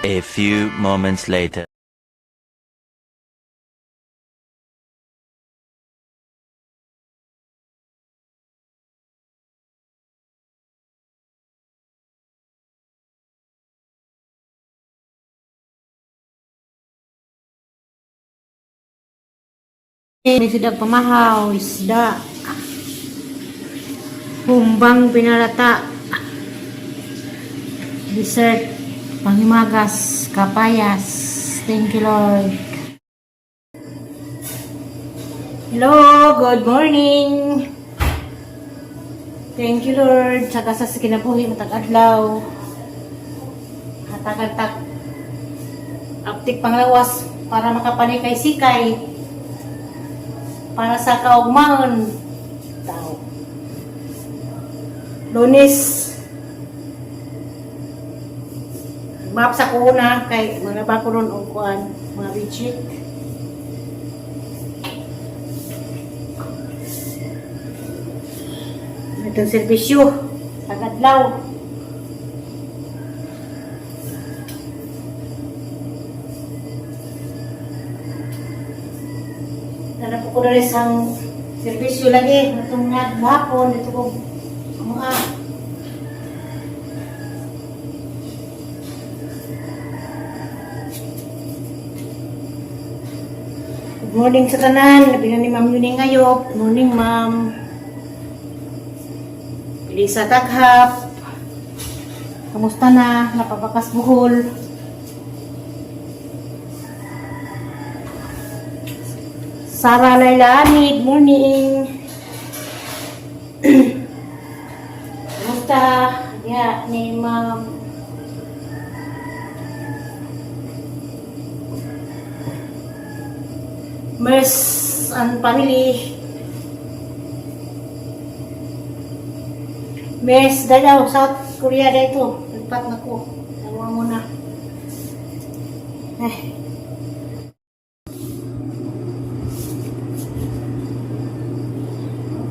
A few moments later. May sudah pamahaw, isda, humbang pinalata, dessert, panghimagas, kapayas. Thank you, Lord. Hello, good morning. Thank you, Lord. Sa kasas kinabuhi matag-adlaw. Hatag-hatag. Aptik panglawas para makapanay kay sikay. Para sa kaugmaon. Tao. Lunes. Map sa kuna kay mga bakuron o kuan, mga bichik. Itong serbisyo, tagadlaw. Nanap ko na rin sang serbisyo lagi. Itong hapon, ito ko mga good morning sa tanan. Labi na ni Ma'am Yuning Ngayop. Good morning, Ma'am. Lisa Taghap. Kamusta na? Napabakas buhol. Sarah Laila Anid. Morning. Kamusta? Yeah, ni Ma'am. Mers and family. Mes daw South Korea dito. Lipat na ko. Tawa mo na.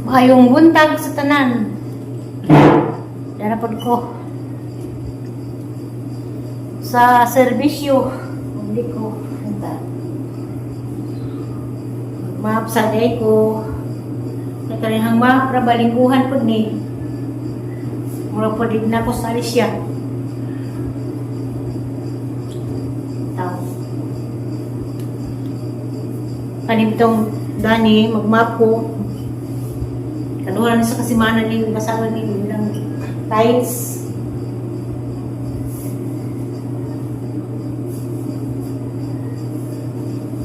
Mayong buntag sa tanan. Darapod ko. Sa serbisyo. Hindi ko. Maap sa day ko. Nakalihang maap na balingguhan po ni. Mula po din na ko sa Alicia. Tao. Kanimtong Dani, mag-map ko. Kanuhan sa kasimanan ni basahan ni ilang tiles.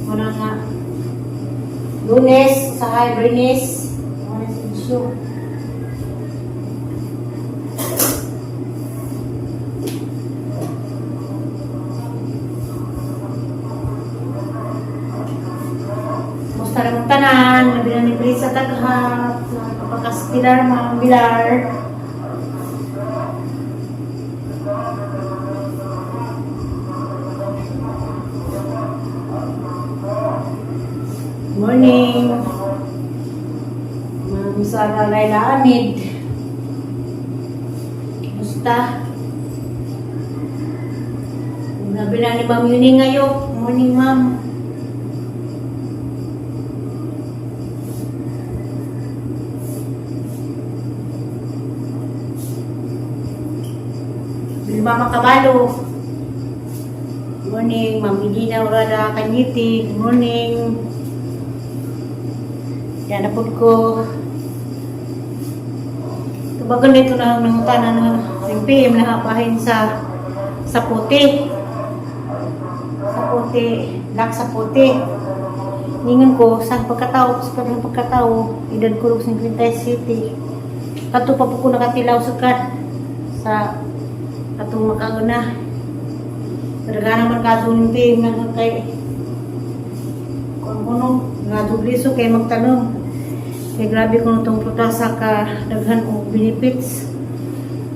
Wala nga. Lunes, sa Hibernis. Wala sa isyo. Musta tanan, nabila ni Brisa Taghap, napapakastilar mga bilar. Morning. Ma'am Sarah Laila Anid. Musta? Nabila ni Ma'am Yuning Ngayop. Morning, Ma'am. Mama Kabalo. Good morning, Ma'am Idina Urada Kanyiti. Good morning. Yan na po ko. Kabagan nito na nangutanan na PM na hapahin sa puti. Sa puti. Lak sa puti. Ningan ko, sa pagkatao, sa kanyang pagkatao, edad ko sa Quintay City. Kato pa po ko nakatilaw sa katong makauna. Talaga naman katunin PM na kay kung nga dubliso kay magtanong. Kaya grabe ko itong protasa ka daghan o benefits.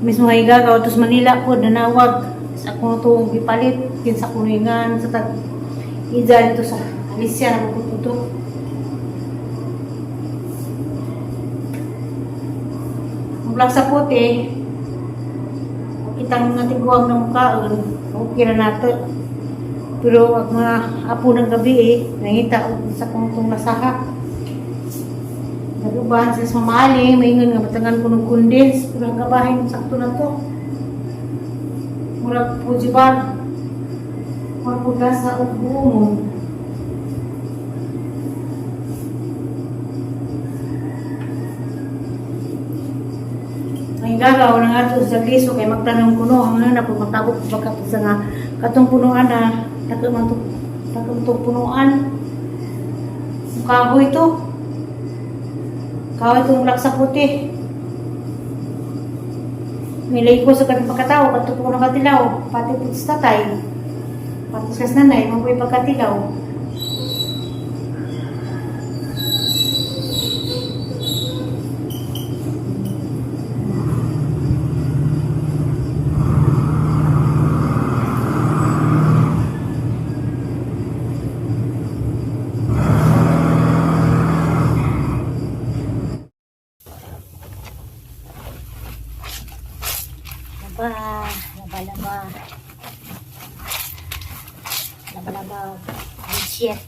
mismo ay gagaw, tapos Manila po, nanawag. Sa akong itong ipalit, kinsa kuningan, sa tag Ija ito sa Alicia, nabubuto. Ang black sa puti, kitang natiguang ng mukha, okay na nato. Pero wag mga apo ng gabi nangita sa kong itong lasaha. Nagubahan sa mamali, maingon nga matangan ko ng kundins, pero ang gabahin sakto na to. Murag po jiban, murag po sa ubuumon. Ang gagaw ng ato sa liso kay magtanong kuno ang na po matabok baka sa nga katong punuan na takong punuan. Kahoy to. Kahoy itong black sa puti. Nilay ko sa kanang pagkatao, katupo na katilaw, pati po sa tatay. Pati sa nanay, mabuhay pagkatilaw. Laba, bullshit.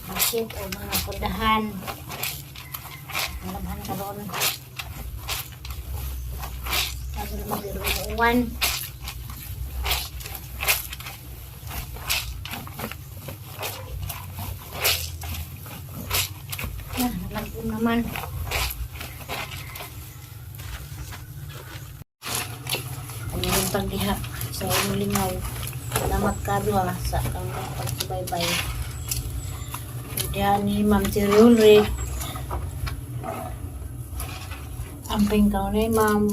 Bullshit o mga kundahan. Malaman ka doon. Sabi naman biruan. Nalagpun naman. Pagdiha sa umulingaw. Salamat ka doon sa kang pagsubaybay. Diyan ni Ma'am Tirulri. Amping ka na Ma'am.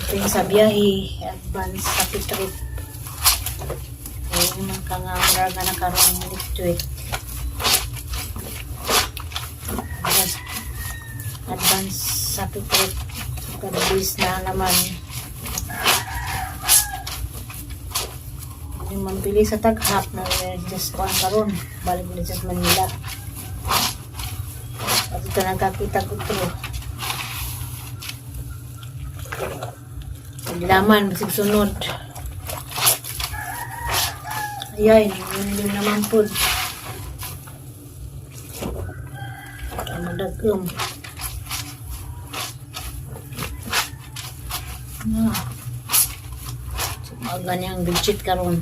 Amping sa biyahe. Advance sa pitrip. Ayun naman ka nga maraga na karong electric. Advance sa pitrip. Kadabis na naman. Yung mampili sa taghap na just kuhan karon balik na sa Manila. At ito nagkakita ko ito. Paglaman, masig sunod. Ayan, yun naman po. Madagom. Ganyang budget karon.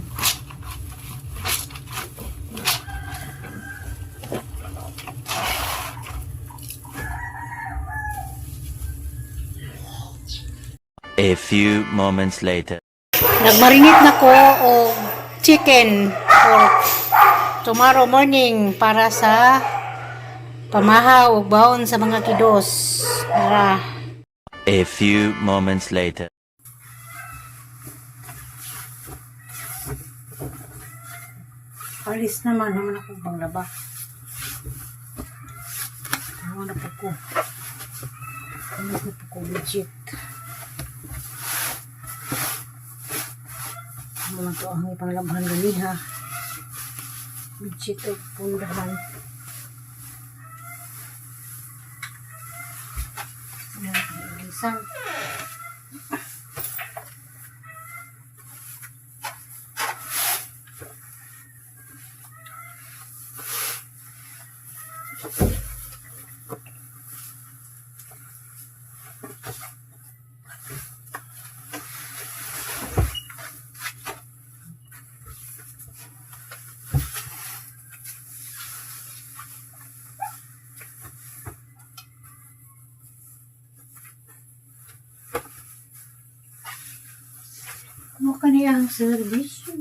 A few moments later. Nagmarinate na ko og chicken for tomorrow morning para sa pamahaw ug baon sa mga kidos. Para A few moments later. alis naman ako bang laba. Naman na po ko. Alis na po ko legit. Mga to ang ipanglabhan gali ha. Legit o pundahan. Alisan. Ano kaniyang servisyo?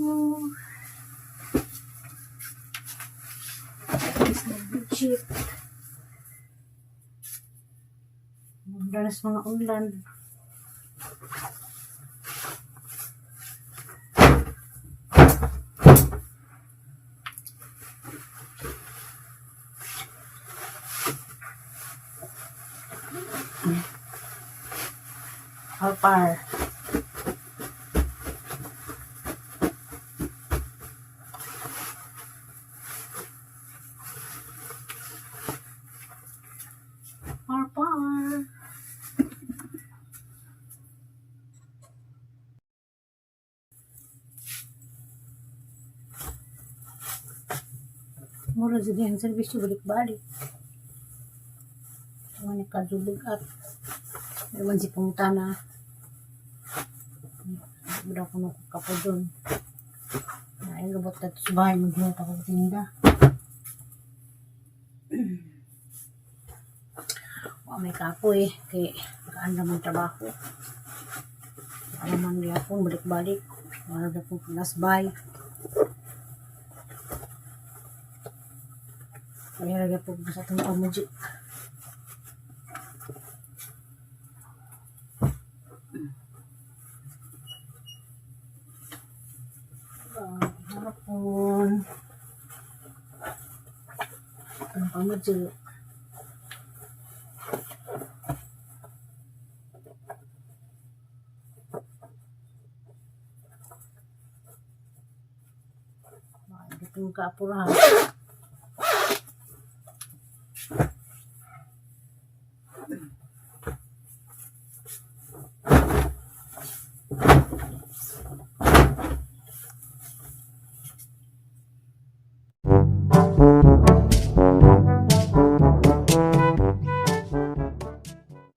Is na budget. Dalas mga ulan. Alpar. Alpar. Mura sa diyang servisyo balik-balik. Mga nakadubog at naman si pangutana. Wala ko nakakapo doon. Ay, robot na ito sa bahay. Maghihat ako sa tinda. May kapo eh. Kaya kaan naman trabaho. Alaman niya po, balik-balik. Wala na po pinasbay. Kaya lagi po sa itong pamudji. Hapon. Ang pamudji. Itong kaapurahan.